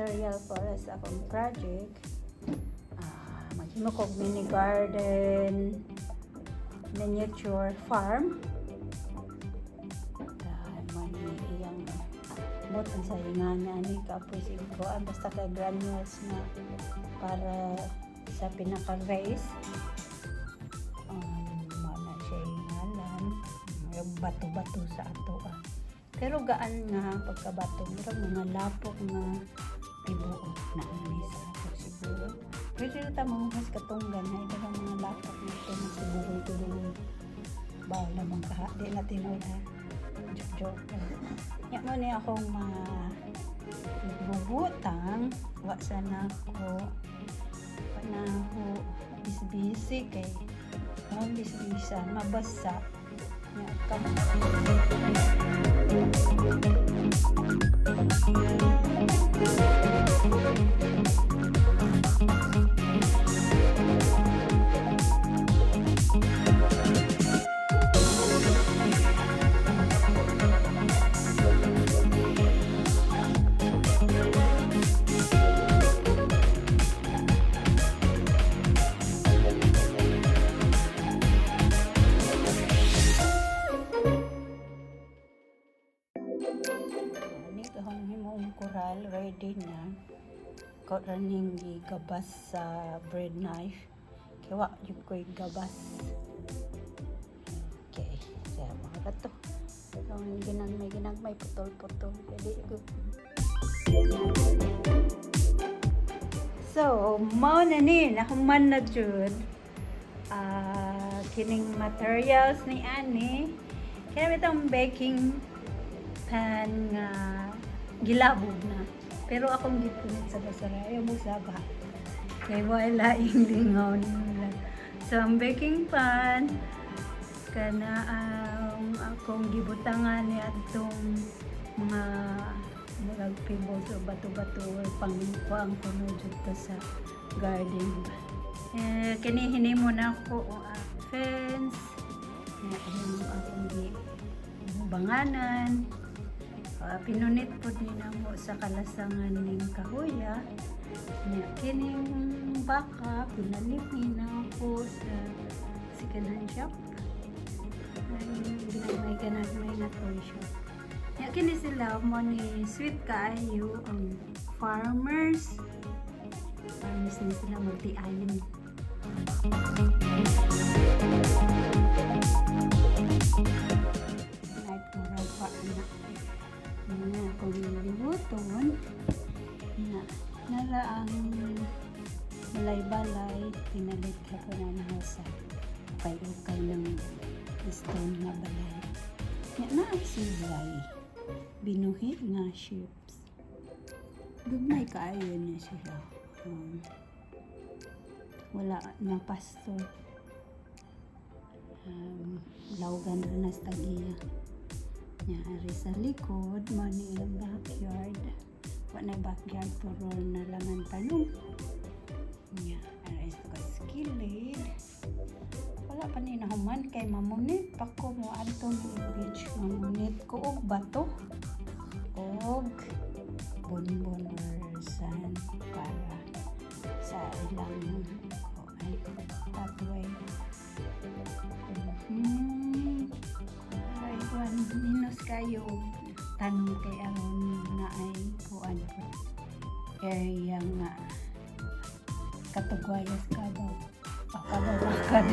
material para sa akong project. Maghimo kog mini garden, miniature farm. Iyang butan sa ingana ni kapoy siguro basta kay granules na para sa pinaka-race. Mana siya ingalan, yung bato-bato sa ato pero gaan nga pagkabato meron mga lapok nga tibuok na ani sa ato siguro. Pwede na ta mahuhas katunggan na ito mga lapok na ito na siguro bawal namang di na tinood joke. Yan mo niya akong mga bubutang. Wa sana ko panaho bisbisi kay ang bisbisa mabasa. Yan kamo. Coral ready na ko running gabas sa bread knife kaya yung ko'y gabas. Okay so mga kato may ginagmay putol-putol pwede ko. So mao na ni nahuman na jud kining materials ni ani kaya itong baking pan nga gilabog na. Pero akong gipunit sa basura. Ayaw mo saba. Kaya wala yung lingaw nila. So, ang baking pan, kana akong gibutangan niya itong mga pebbles o bato-bato or pangkuang puno dito sa garden. Kinihini mo na ako fence. Yung akong banganan. Pinunit po din mo sa kalasangan ng kahoya. Kining baka, pinalit na ako sa second-hand shop. Ginagmay na toy shop. Kini sila mo ni sweet kaayo ang farmers. Farmers ni sila magti-ayon. Night moral pa anak. Na kung libuton na nara ang balay-balay pinalit ka po na sa ukay-ukay ng stone na balay na ang silay binuhi na ships gumay kaayo niya sila wala na pasto lawgan rin na stagiya. Ari sa likod, mani ilang backyard. Wala na backyard, pero nalangan tanong. Ari sa skilid. Wala pa ni nahuman kay mamunit. Pako mo atong beach mamunit ko og bato. Og bonbon or sand para sa ilang pathway. Minus kayo tanong kay aron na ay kuan area nga katugwayas kabaw pakabawakan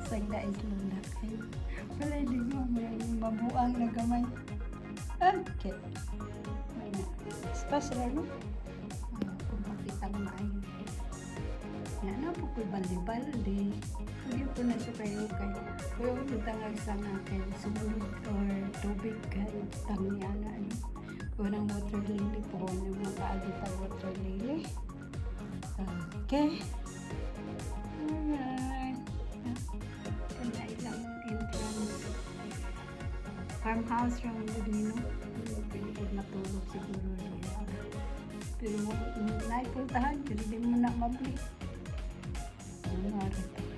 sagda is lula kayo wala di mo mabuang na gamay okay may na special no kung makita mo maayon na po ko'y balde-balde. Hindi po na kayo kay kung tangag sa akin sumunod or tubig kay tangyana. Unang water lily po ng mga kaagipang water lily. Okay. Alright. Kaya ilang entrance. Farmhouse yung Budino. Pwede matulog siguro niya. Pero naipuntahan, hindi mo na mabli. Ano ito?